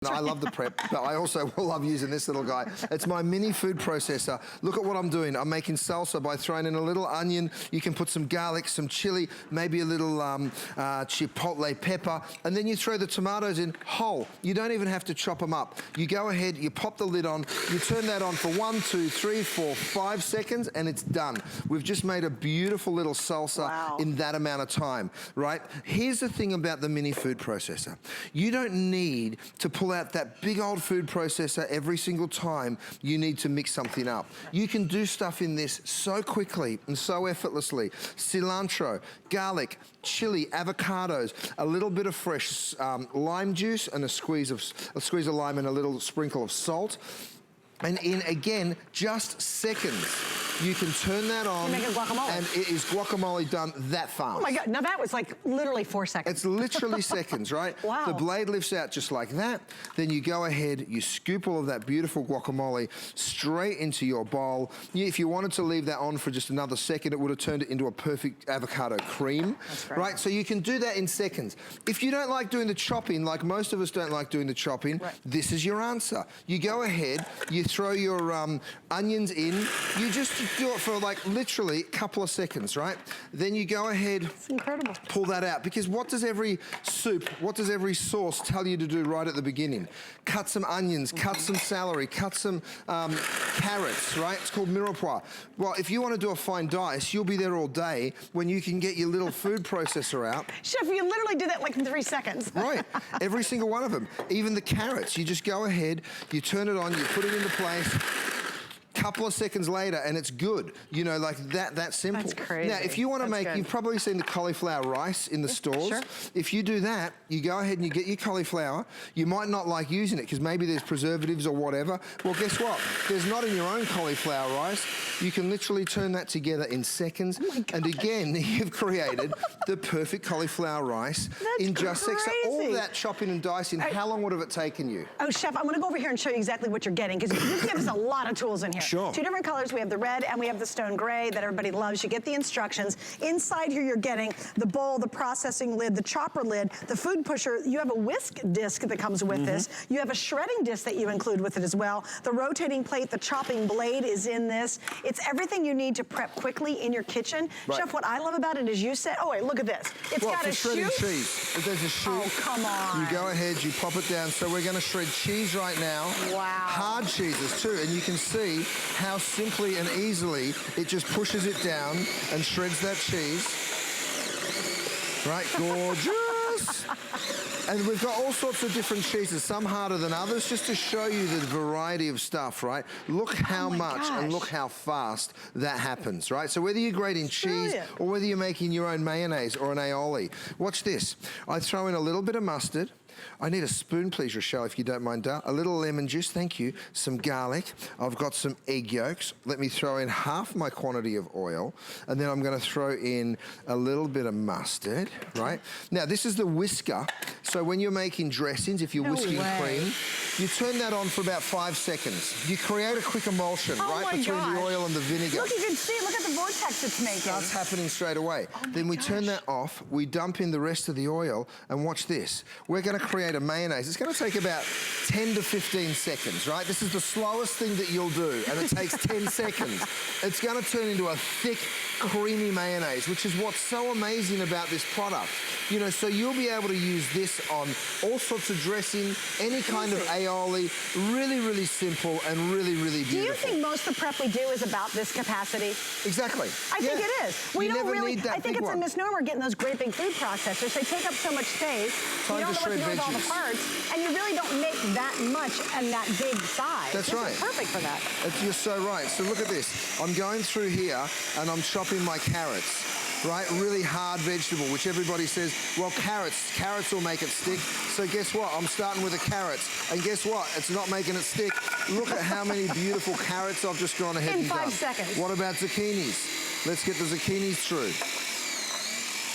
I love the prep, but I also love using this little guy. It's my mini food processor. Look at what I'm doing. I'm making salsa by throwing in a little onion. You can put some garlic, some chili, maybe a little chipotle pepper, and then you throw the tomatoes in whole. You don't even have to chop them up. You go ahead, you pop the lid on, you turn that on for 1, 2, 3, 4, 5 seconds, and it's done. We've just made a beautiful little salsa in that amount of time, right? Here's the thing about the mini food processor. You don't need to pull out that big old food processor every single time you need to mix something up. You can do stuff in this so quickly and so effortlessly. Cilantro, garlic, chili, avocados, a little bit of fresh lime juice and a squeeze of lime and a little sprinkle of salt. And in, again, just seconds, you can turn that on. You make a guacamole. And it is guacamole done that fast. Oh my God, now that was like literally 4 seconds. It's literally seconds, right? Wow. The blade lifts out just like that. Then you go ahead, you scoop all of that beautiful guacamole straight into your bowl. If you wanted to leave that on for just another second, it would have turned it into a perfect avocado cream. That's right? So you can do that in seconds. If you don't like doing the chopping, like most of us don't like doing the chopping, this is your answer. You go ahead, you throw your onions in, you just do it for like literally a couple of seconds, right? Then you go ahead, it's incredible. Pull that out, because what does every soup, what does every sauce tell you to do right at the beginning? Cut some onions, cut some celery, cut some carrots, right? It's called mirepoix. Well, if you want to do a fine dice, you'll be there all day when you can get your little food processor out. Chef, you literally did that like in 3 seconds. Right, every single one of them. Even the carrots, you just go ahead, you turn it on, you put it into place, couple of seconds later and it's good. You know, like that simple. That's crazy. Now, if you want to make, you've probably seen the cauliflower rice in the stores. Sure. If you do that, you go ahead and you get your cauliflower. You might not like using it because maybe there's preservatives or whatever. Well, guess what? There's not in your own cauliflower rice. You can literally turn that together in seconds. Oh and again, you've created the perfect cauliflower rice in just seconds. So all that chopping and dicing, how long would have it taken you? Oh, Chef, I'm going to go over here and show you exactly what you're getting, because you give us a lot of tools in here. Sure. 2 different colors. We have the red and we have the stone gray that everybody loves. You get the instructions. Inside here, you're getting the bowl, the processing lid, the chopper lid, the food pusher. You have a whisk disc that comes with this. You have a shredding disc that you include with it as well. The rotating plate, the chopping blade is in this. It's everything you need to prep quickly in your kitchen. Chef, what I love about it is you said, oh wait, look at this. It's got a shredding chute. cheese. If there's a chute, oh, come on. You go ahead, you pop it down. So we're going to shred cheese right now. Wow. Hard cheeses too, and you can see how simply and easily it just pushes it down and shreds that cheese. Right, gorgeous. And we've got all sorts of different cheeses, some harder than others, just to show you the variety of stuff, right? Look how much and look how fast that happens, right? So whether you're grating cheese or whether you're making your own mayonnaise or an aioli, watch this. I throw in a little bit of mustard. I need a spoon, please, Rochelle, if you don't mind, a little lemon juice, thank you. Some garlic. I've got some egg yolks. Let me throw in half my quantity of oil, and then I'm going to throw in a little bit of mustard, right? Now, this is the whisker. So when you're making dressings, if you're whisking cream, you turn that on for about 5 seconds. You create a quick emulsion right between the oil and the vinegar. Look, you can see, look at the vortex it's making. Starts happening straight away. Then we turn that off, we dump in the rest of the oil, and watch this. We're going to create a mayonnaise. It's going to take about 10 to 15 seconds, right? This is the slowest thing that you'll do, and it takes 10 seconds. It's going to turn into a thick, creamy mayonnaise, which is what's so amazing about this product. You know, so you'll be able to use this on all sorts of dressing, any kind of aioli, really, really simple and really, really beautiful. Do you think most of the prep we do is about this capacity? Exactly. I think it is. We don't really, I think it's a misnomer getting those great big food processors. They take up so much space. You don't know what to do with all the parts, and you really don't make that much and that big size. That's right. It's perfect for that. You're so right. So look at this. I'm going through here and I'm chopping my carrots. Right, really hard vegetable, which everybody says, well, carrots will make it stick. So guess what? I'm starting with the carrots. And guess what? It's not making it stick. Look at how many beautiful carrots I've just gone ahead and done. In 5 seconds. What about zucchinis? Let's get the zucchinis through.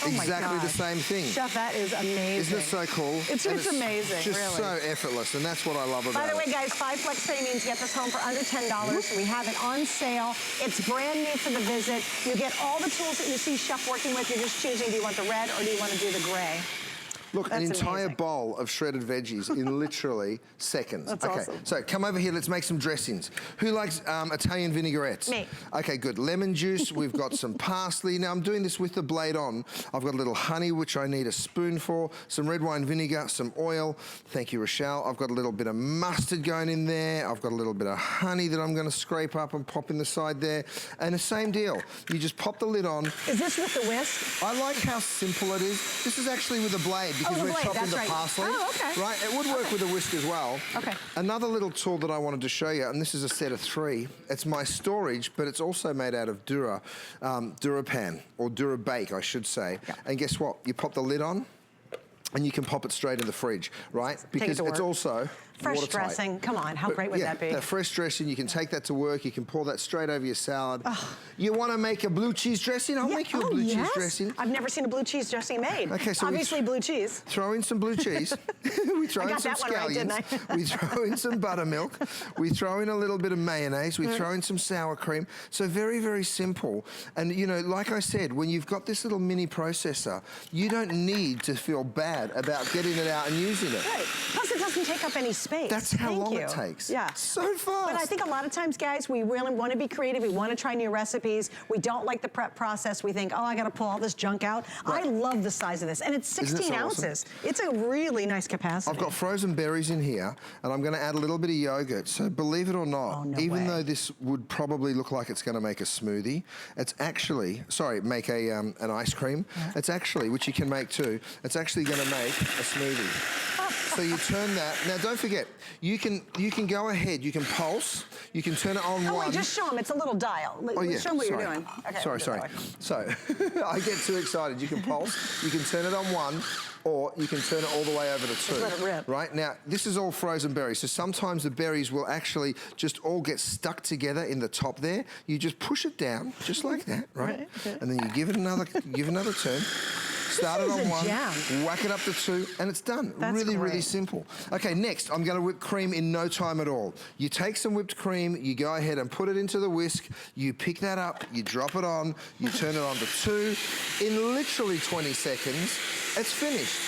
Oh exactly the same thing. Chef, that is amazing. Isn't it so cool? It's amazing, just really. so effortless, and that's what I love about it. By the way, guys, 5 flex pay means get this home for under $10. We have it on sale. It's brand new for the visit. You get all the tools that you see Chef working with. You're just choosing, do you want the red or do you want to do the gray? Look, That's an entire amazing. bowl of shredded veggies in literally seconds. That's okay, awesome. so come over here, let's make some dressings. Who likes Italian vinaigrettes? Me. Okay, good. Lemon juice, we've got some parsley. Now I'm doing this with the blade on. I've got a little honey, which I need a spoon for, some red wine vinegar, some oil. Thank you, Rochelle. I've got a little bit of mustard going in there. I've got a little bit of honey that I'm gonna scrape up and pop in the side there. And the same deal. You just pop the lid on. Is this with the whisk? I like how simple it is. This is actually with a blade because the we're blade, chopping that's the right. parsley. Oh, okay. Right, it would work with a whisk as well. Okay. Another little tool that I wanted to show you, and this is a set of 3. It's my storage, but it's also made out of DuraPan, or DuraBake, I should say. Yep. And guess what? You pop the lid on, and you can pop it straight in the fridge, right? Because it's also fresh watertight. dressing. Come on, how great would that be? That fresh dressing, you can take that to work, you can pour that straight over your salad. You want to make a blue cheese dressing? I'll make you a blue cheese dressing. I've never seen a blue cheese dressing made. Okay, so obviously blue cheese. Throw in some blue cheese. We throw I in got some that one right, didn't scallions. I? We throw in some buttermilk. We throw in a little bit of mayonnaise. We throw in some sour cream. So very, very simple. And you know, like I said, when you've got this little mini processor, you don't need to feel bad about getting it out and using it. Right. Plus it doesn't take up any space. That's how Thank long you. it takes. Yeah. So fast. But I think a lot of times, guys, we really want to be creative. We want to try new recipes. We don't like the prep process. We think, oh, I got to pull all this junk out. Right. I love the size of this. And it's 16 Isn't it so ounces. It's a really nice capacity. I've got frozen berries in here, and I'm going to add a little bit of yogurt. So believe it or not, even though this would probably look like it's going to make a smoothie, it's actually, sorry, make an ice cream. It's actually, which you can make too, it's actually going to make a smoothie. So you turn that. Now don't forget, you can go ahead. You can pulse. You can turn it on one. Wait, just show them. It's a little dial. Oh yeah. Show them what you're doing. Okay, Sorry. So I get too excited. You can pulse. You can turn it on 1, or you can turn it all the way over to 2. Just let it rip. Right now, this is all frozen berries. So sometimes the berries will actually just all get stuck together in the top there. You just push it down, just like that, right? Okay. And then you give it another turn. Start it on 1, whack it up to 2, and it's done. That's really, great. really simple. Okay, next, I'm going to whip cream in no time at all. You take some whipped cream, you go ahead and put it into the whisk, you pick that up, you drop it on, you turn it on to 2. In literally 20 seconds, it's finished.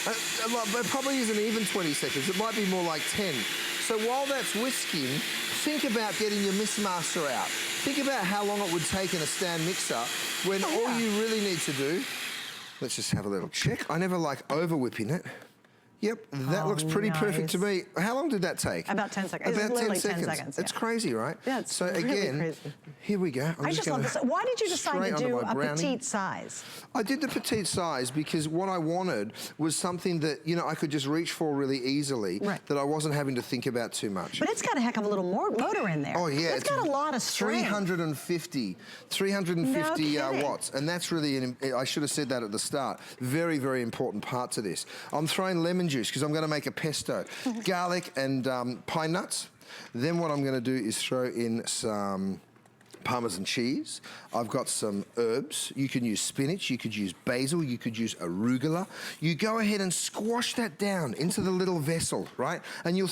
It probably isn't even 20 seconds. It might be more like 10. So while that's whisking, think about getting your Mixmaster out. Think about how long it would take in a stand mixer when all you really need to do. Let's just have a little check. I never like over whipping it. Yep, that looks pretty perfect to me. How long did that take? About 10 seconds. About It's 10 literally seconds. 10 seconds. It's crazy, right? Yeah, it's so really again, crazy. here we go. I just love this. Why did you decide straight to do onto my a brownie. petite size? I did the petite size because what I wanted was something that, you know, I could just reach for really easily, that I wasn't having to think about too much. But it's got a heck of a little motor in there. Oh yeah, it's got a lot of strength. 350 No watts, and that's really, I should have said that at the start. Very, very important part to this. I'm throwing lemon juice because I'm going to make a pesto, garlic and pine nuts. Then what I'm going to do is throw in some Parmesan cheese. I've got some herbs. You can use spinach, you could use basil, you could use arugula. You go ahead and squash that down into the little vessel, right? And you'll